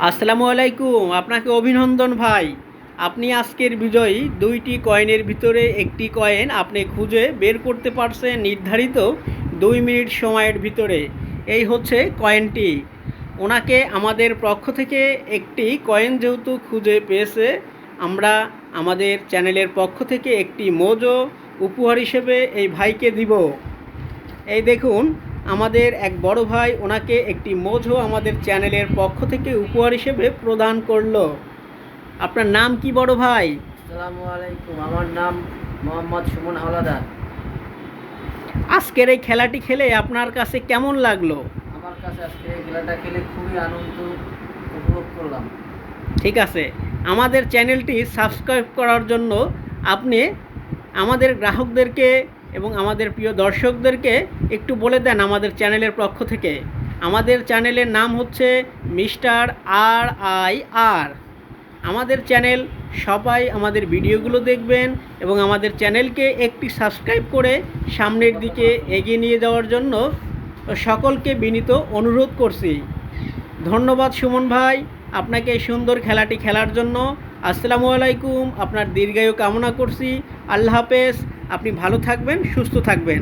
আসসালামু আলাইকুম, আপনাকে অভিনন্দন ভাই। আপনি আজকের বিজয়ী। ২টি কয়েনের ভিতরে একটি কয়েন আপনি খুঁজে বের করতে পারছেন নির্ধারিত ২ মিনিট সময়ের ভিতরে। এই হচ্ছে কয়েনটি। ওনাকে আমাদের পক্ষ থেকে একটি কয়েন যেহেতু খুঁজে পেয়েছে, আমরা আমাদের চ্যানেলের পক্ষ থেকে একটি মোজো উপহার হিসেবে এই ভাইকে দিব। এই দেখুন, আমাদের এক বড় ভাই ওনাকে একটি মোজো আমাদের চ্যানেলের পক্ষ থেকে উপহার হিসেবে প্রদান করলো। আপনার নাম কি বড় ভাই? আসসালামু আলাইকুম, আমার নাম মোহাম্মদ সুমন হাওলাদার। আজকের এই খেলাটি খেলে আপনার কাছে কেমন লাগলো? আমার কাছে আজকে এই খেলাটা খেলে খুবই আনন্দ উপভোগ করলাম। ঠিক আছে, আমাদের চ্যানেলটি সাবস্ক্রাইব করার জন্য আপনি আমাদের গ্রাহকদেরকে এবং আমাদের প্রিয় দর্শকদেরকে একটু বলে দেন আমাদের চ্যানেলের পক্ষ থেকে। আমাদের চ্যানেলের নাম হচ্ছে মিস্টার RIR। আমাদের চ্যানেল সবাই আমাদের ভিডিওগুলো দেখবেন এবং আমাদের চ্যানেলকে একটি সাবস্ক্রাইব করে সামনের দিকে এগিয়ে নিয়ে যাওয়ার জন্য সকলকে বিনীত অনুরোধ করছি। ধন্যবাদ সুমন ভাই, আপনাকে এই সুন্দর খেলাটি খেলার জন্য। আসসালামু আলাইকুম, আপনার দীর্ঘায়ু কামনা করছি। আল্লাহ হাফেজ। আপনি ভালো থাকবেন, সুস্থ থাকবেন।